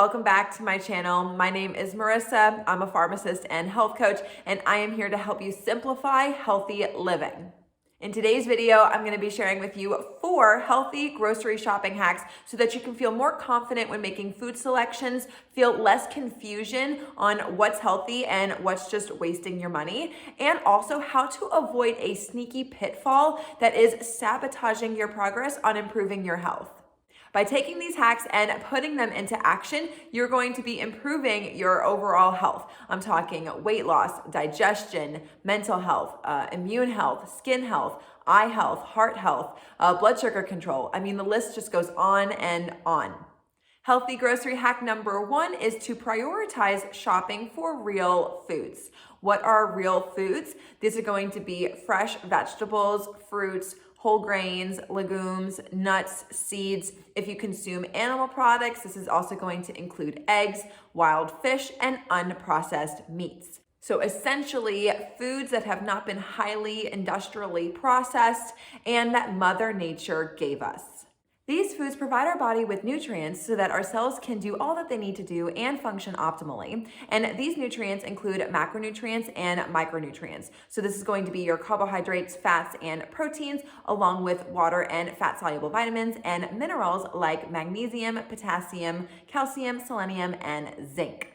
welcome back to my channel. My name is Marissa. I'm a pharmacist and health coach, and I am here to help you simplify healthy living. In today's video, I'm going to be sharing with you 4 healthy grocery shopping hacks so that you can feel more confident when making food selections, feel less confusion on what's healthy and what's just wasting your money, and also how to avoid a sneaky pitfall that is sabotaging your progress on improving your health. By taking these hacks and putting them into action, you're going to be improving your overall health. I'm talking weight loss, digestion, mental health, immune health, skin health, eye health, heart health, blood sugar control. I mean, the list just goes on and on. Healthy grocery hack number 1 is to prioritize shopping for real foods. What are real foods? These are going to be fresh vegetables, fruits, whole grains, legumes, nuts, seeds. If you consume animal products, this is also going to include eggs, wild fish, and unprocessed meats. So essentially, foods that have not been highly industrially processed and that Mother Nature gave us. These foods provide our body with nutrients so that our cells can do all that they need to do and function optimally. And these nutrients include macronutrients and micronutrients. So this is going to be your carbohydrates, fats, and proteins, along with water and fat-soluble vitamins and minerals like magnesium, potassium, calcium, selenium, and zinc.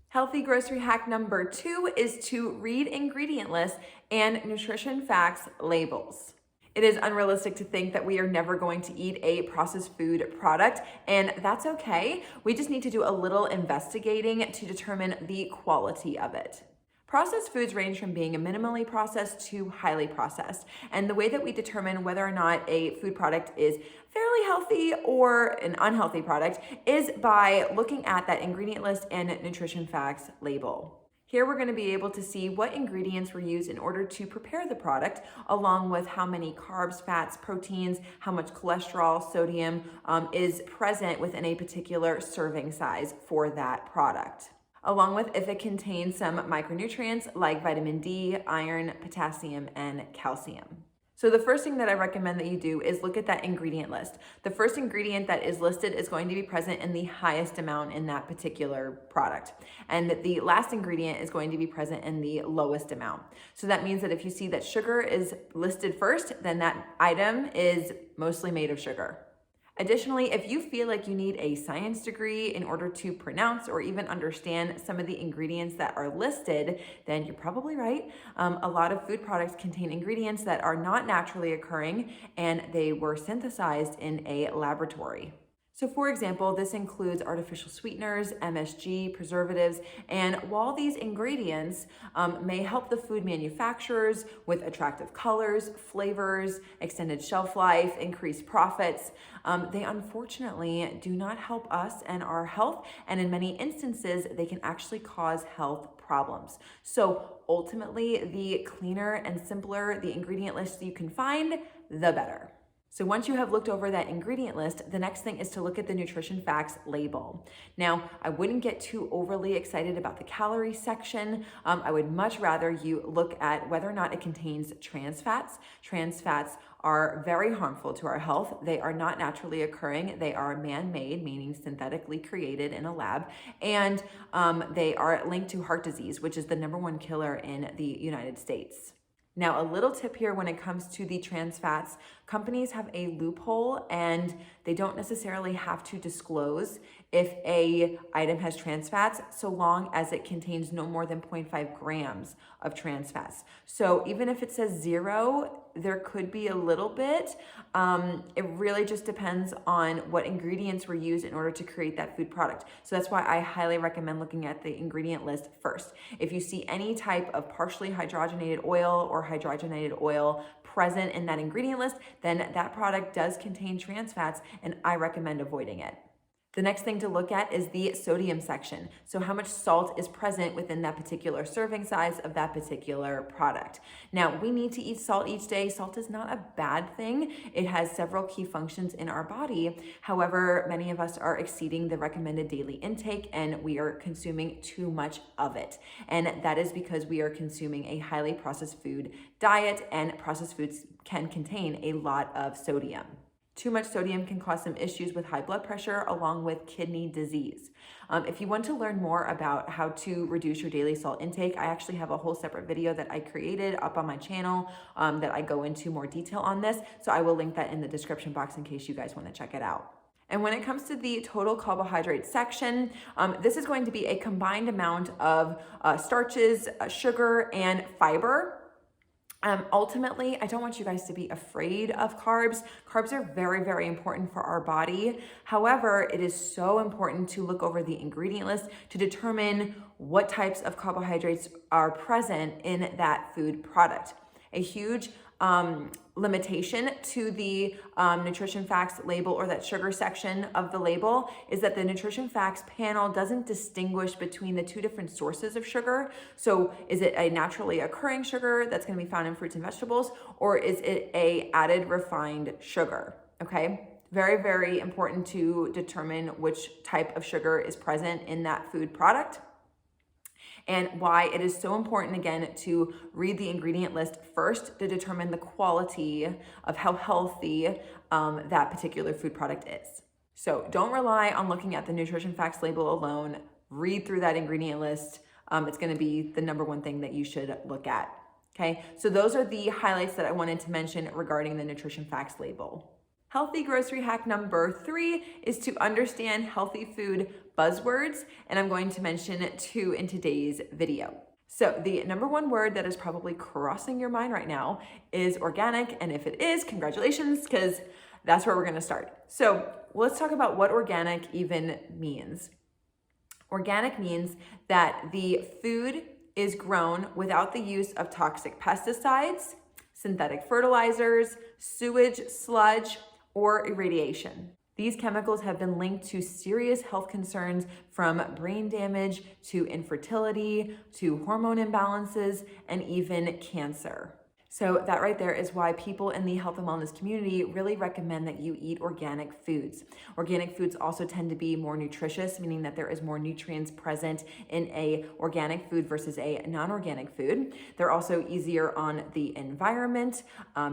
Healthy grocery hack number 2 is to read ingredient lists and nutrition facts labels. It is unrealistic to think that we are never going to eat a processed food product, and that's okay. We just need to do a little investigating to determine the quality of it. Processed foods range from being minimally processed to highly processed, and the way that we determine whether or not a food product is fairly healthy or an unhealthy product is by looking at that ingredient list and nutrition facts label. Here we're going to be able to see what ingredients were used in order to prepare the product, along with how many carbs, fats, proteins, how much cholesterol, sodium is present within a particular serving size for that product, along with if it contains some micronutrients like vitamin D, iron, potassium, and calcium. So the first thing that I recommend that you do is look at that ingredient list. The first ingredient that is listed is going to be present in the highest amount in that particular product. And the last ingredient is going to be present in the lowest amount. So that means that if you see that sugar is listed first, then that item is mostly made of sugar. Additionally, if you feel like you need a science degree in order to pronounce or even understand some of the ingredients that are listed, then you're probably right. A lot of food products contain ingredients that are not naturally occurring and they were synthesized in a laboratory. So for example, this includes artificial sweeteners, MSG, preservatives, and while these ingredients may help the food manufacturers with attractive colors, flavors, extended shelf life, increased profits, they unfortunately do not help us and our health, and in many instances, they can actually cause health problems. So ultimately, the cleaner and simpler the ingredient list you can find, the better. So once you have looked over that ingredient list, the next thing is to look at the nutrition facts label. Now, I wouldn't get too overly excited about the calorie section. I would much rather you look at whether or not it contains trans fats. Trans fats are very harmful to our health. They are not naturally occurring. They are man-made, meaning synthetically created in a lab, and they are linked to heart disease, which is the #1 killer in the United States. Now, a little tip here when it comes to the trans fats, companies have a loophole and they don't necessarily have to disclose if a item has trans fats so long as it contains no more than 0.5 grams of trans fats. So even if it says 0, there could be a little bit. It really just depends on what ingredients were used in order to create that food product. So that's why I highly recommend looking at the ingredient list first. If you see any type of partially hydrogenated oil or hydrogenated oil present in that ingredient list, then that product does contain trans fats and I recommend avoiding it. The next thing to look at is the sodium section. So how much salt is present within that particular serving size of that particular product. Now, we need to eat salt each day. Salt is not a bad thing. It has several key functions in our body. However, many of us are exceeding the recommended daily intake and we are consuming too much of it. And that is because we are consuming a highly processed food diet, and processed foods can contain a lot of sodium. Too much sodium can cause some issues with high blood pressure along with kidney disease. If you want to learn more about how to reduce your daily salt intake, I actually have a whole separate video that I created up on my channel that I go into more detail on this. So I will link that in the description box in case you guys want to check it out. And when it comes to the total carbohydrate section, this is going to be a combined amount of starches, sugar, and fiber. Ultimately, I don't want you guys to be afraid of carbs. Carbs are very, very important for our body. However, it is so important to look over the ingredient list to determine what types of carbohydrates are present in that food product. A huge limitation to the nutrition facts label or that sugar section of the label is that the nutrition facts panel doesn't distinguish between the two different sources of sugar. So is it a naturally occurring sugar that's going to be found in fruits and vegetables, or is it a added refined sugar? Okay. Very, very important to determine which type of sugar is present in that food product. And why it is so important, again, to read the ingredient list first to determine the quality of how healthy that particular food product is. So don't rely on looking at the nutrition facts label alone. Read through that ingredient list. It's going to be the number one thing that you should look at. Okay, so those are the highlights that I wanted to mention regarding the nutrition facts label. Healthy grocery hack number 3 is to understand healthy food buzzwords, and I'm going to mention 2 in today's video. So the number one word that is probably crossing your mind right now is organic, and if it is, congratulations, because that's where we're going to start. So let's talk about what organic even means. Organic means that the food is grown without the use of toxic pesticides, synthetic fertilizers, sewage, sludge, or irradiation. These chemicals have been linked to serious health concerns from brain damage to infertility to hormone imbalances and even cancer. So that right there is why people in the health and wellness community really recommend that you eat organic foods. Organic foods also tend to be more nutritious, meaning that there is more nutrients present in a organic food versus a non-organic food. They're also easier on the environment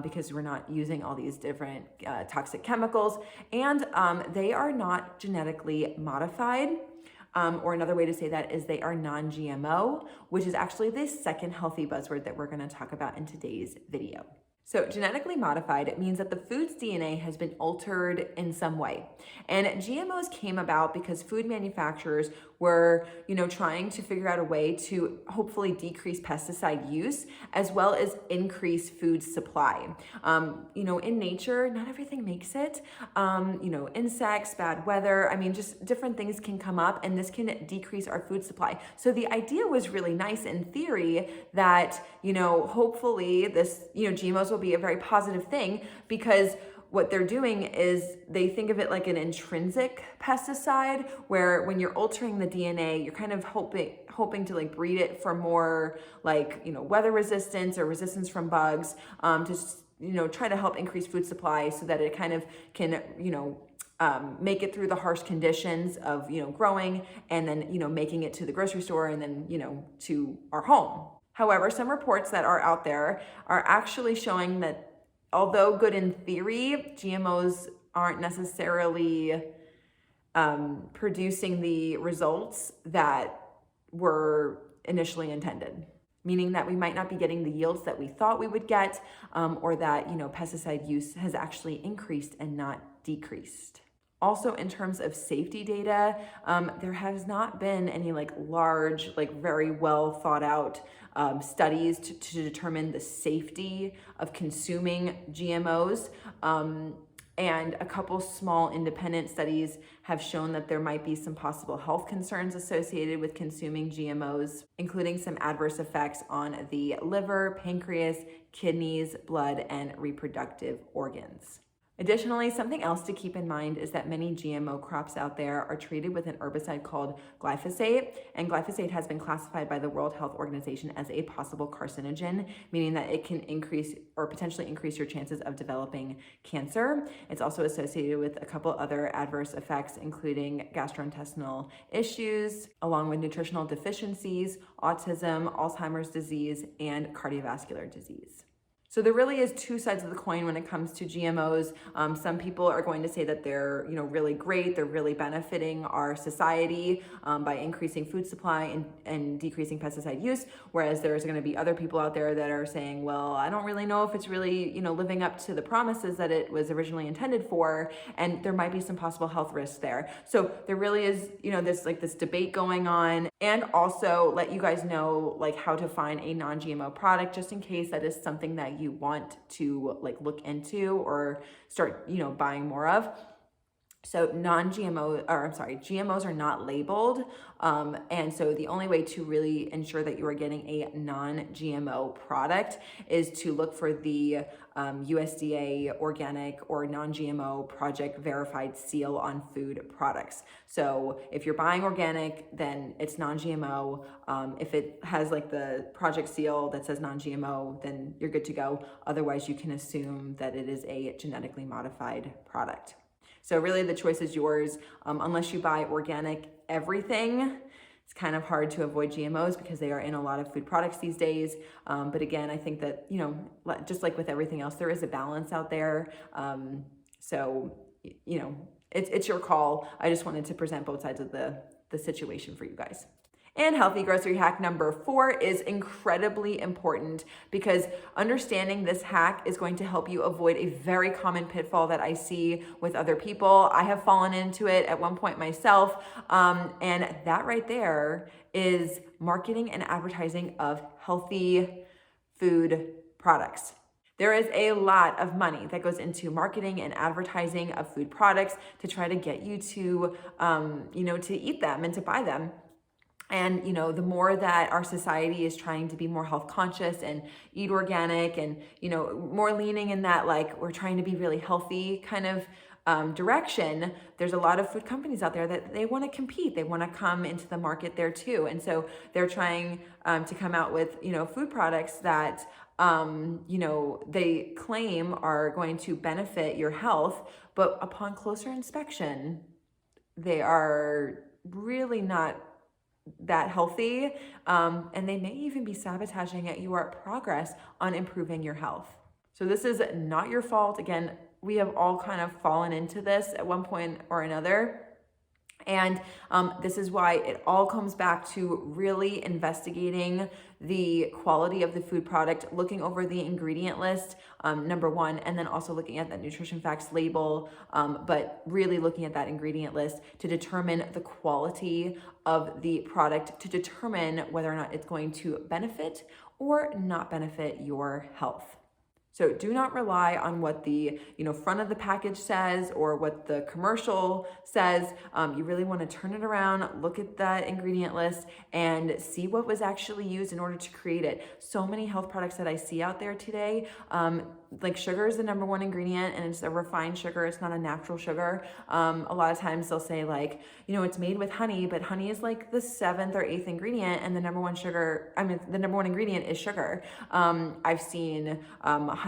because we're not using all these different toxic chemicals, and they are not genetically modified. Or another way to say that is they are non-GMO, which is actually the second healthy buzzword that we're going to talk about in today's video. So genetically modified means that the food's DNA has been altered in some way. And GMOs came about because food manufacturers were, trying to figure out a way to hopefully decrease pesticide use as well as increase food supply. In nature, not everything makes it. Insects, bad weather, just different things can come up, and this can decrease our food supply. So the idea was really nice in theory that, hopefully this, GMOs will be a very positive thing, because what they're doing is they think of it like an intrinsic pesticide, where when you're altering the DNA, you're kind of hoping to breed it for more weather resistance or resistance from bugs, to try to help increase food supply so that it kind of can make it through the harsh conditions of growing and then making it to the grocery store and then to our home. However, some reports that are out there are actually showing that although good in theory, GMOs aren't necessarily producing the results that were initially intended, meaning that we might not be getting the yields that we thought we would get, or that pesticide use has actually increased and not decreased. Also, in terms of safety data, there has not been any large, very well thought out studies to determine the safety of consuming GMOs. And a couple small independent studies have shown that there might be some possible health concerns associated with consuming GMOs, including some adverse effects on the liver, pancreas, kidneys, blood, and reproductive organs. Additionally, something else to keep in mind is that many GMO crops out there are treated with an herbicide called glyphosate, and glyphosate has been classified by the World Health Organization as a possible carcinogen, meaning that it can increase or potentially increase your chances of developing cancer. It's also associated with a couple other adverse effects, including gastrointestinal issues, along with nutritional deficiencies, autism, Alzheimer's disease, and cardiovascular disease. So there really is two sides of the coin when it comes to GMOs. Some people are going to say that they're, really great. They're really benefiting our society by increasing food supply and decreasing pesticide use. Whereas there's going to be other people out there that are saying, well, I don't really know if it's really, living up to the promises that it was originally intended for. And there might be some possible health risks there. So there really is, this debate going on, and also let you guys know how to find a non-GMO product, just in case that is something that you want to look into or start, buying more of. So GMOs are not labeled. And so the only way to really ensure that you are getting a non-GMO product is to look for the USDA organic or non-GMO project verified seal on food products. So if you're buying organic, then it's non-GMO. If it has the project seal that says non-GMO, then you're good to go. Otherwise, you can assume that it is a genetically modified product. So really the choice is yours. Unless you buy organic everything, it's kind of hard to avoid GMOs because they are in a lot of food products these days. But again, I think that, just like with everything else, there is a balance out there. So, it's your call. I just wanted to present both sides of the situation for you guys. And healthy grocery hack number 4 is incredibly important, because understanding this hack is going to help you avoid a very common pitfall that I see with other people. I have fallen into it at one point myself. And that right there is marketing and advertising of healthy food products. There is a lot of money that goes into marketing and advertising of food products to try to get you to, to eat them and to buy them. And, the more that our society is trying to be more health conscious and eat organic and, more leaning in that, we're trying to be really healthy kind of direction, there's a lot of food companies out there that they want to compete. They want to come into the market there too. And so they're trying to come out with, food products that, they claim are going to benefit your health, but upon closer inspection, they are really not that healthy, and they may even be sabotaging your progress on improving your health. So this is not your fault. Again, we have all kind of fallen into this at one point or another. And this is why it all comes back to really investigating the quality of the food product, looking over the ingredient list, number one, and then also looking at that nutrition facts label, but really looking at that ingredient list to determine the quality of the product, to determine whether or not it's going to benefit or not benefit your health. So do not rely on what the front of the package says or what the commercial says. You really want to turn it around, look at that ingredient list, and see what was actually used in order to create it. So many health products that I see out there today, sugar is the number one ingredient, and it's a refined sugar. It's not a natural sugar. A lot of times they'll say it's made with honey, but honey is the 7th or 8th ingredient, and the number one ingredient is sugar. I've seen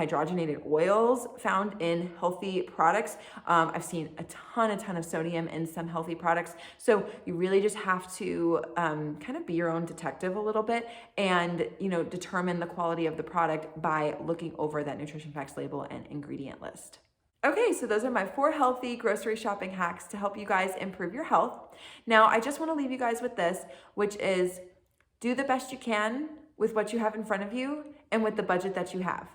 hydrogenated oils found in healthy products. I've seen a ton of sodium in some healthy products. So you really just have to kind of be your own detective a little bit and, determine the quality of the product by looking over that nutrition facts label and ingredient list. Okay, so those are my 4 healthy grocery shopping hacks to help you guys improve your health. Now, I just want to leave you guys with this, which is do the best you can with what you have in front of you and with the budget that you have.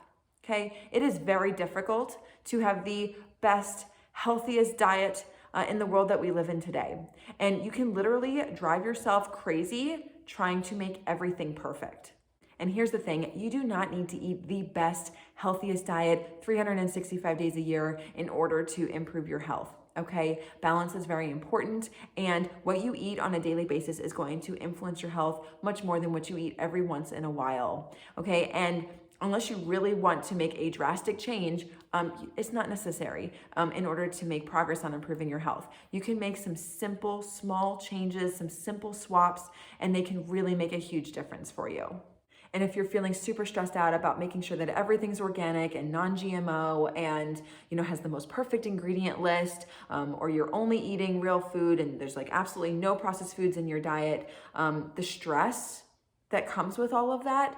Okay, it is very difficult to have the best, healthiest diet in the world that we live in today. And you can literally drive yourself crazy trying to make everything perfect. And here's the thing, you do not need to eat the best, healthiest diet 365 days a year in order to improve your health. Okay, balance is very important, and what you eat on a daily basis is going to influence your health much more than what you eat every once in a while. Okay, and unless you really want to make a drastic change, it's not necessary in order to make progress on improving your health. You can make some simple, small changes, some simple swaps, and they can really make a huge difference for you. And if you're feeling super stressed out about making sure that everything's organic and non-GMO and, has the most perfect ingredient list, or you're only eating real food and there's absolutely no processed foods in your diet, the stress that comes with all of that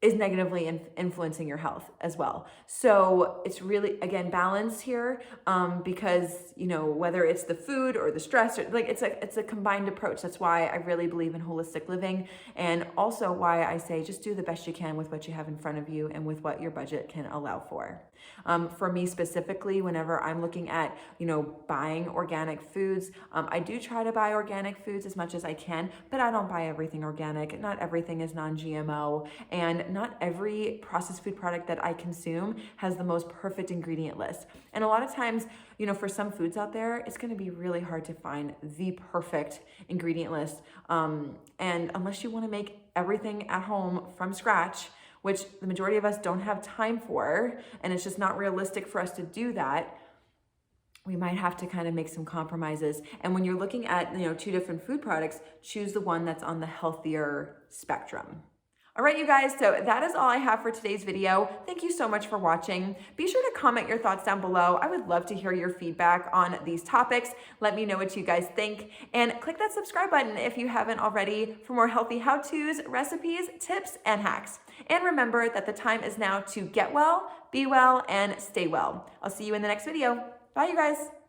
is negatively influencing your health as well. So it's really, again, balance here, because, you know, whether it's the food or the stress, or like it's a combined approach. That's why I really believe in holistic living, and also why I say just do the best you can with what you have in front of you and with what your budget can allow for. For me specifically, whenever I'm looking at, you know, buying organic foods, I do try to buy organic foods as much as I can, but I don't buy everything organic. Not everything is non-GMO, and not every processed food product that I consume has the most perfect ingredient list. And a lot of times, you know, for some foods out there, it's going to be really hard to find the perfect ingredient list. And unless you want to make everything at home from scratch, which the majority of us don't have time for, and it's just not realistic for us to do that, we might have to kind of make some compromises. And when you're looking at, you know, 2 different food products, choose the one that's on the healthier spectrum. All right, you guys, so that is all I have for today's video. Thank you so much for watching. Be sure to comment your thoughts down below. I would love to hear your feedback on these topics. Let me know what you guys think, and click that subscribe button if you haven't already for more healthy how-tos, recipes, tips, and hacks. And remember that the time is now to get well, be well, and stay well. I'll see you in the next video. Bye, you guys.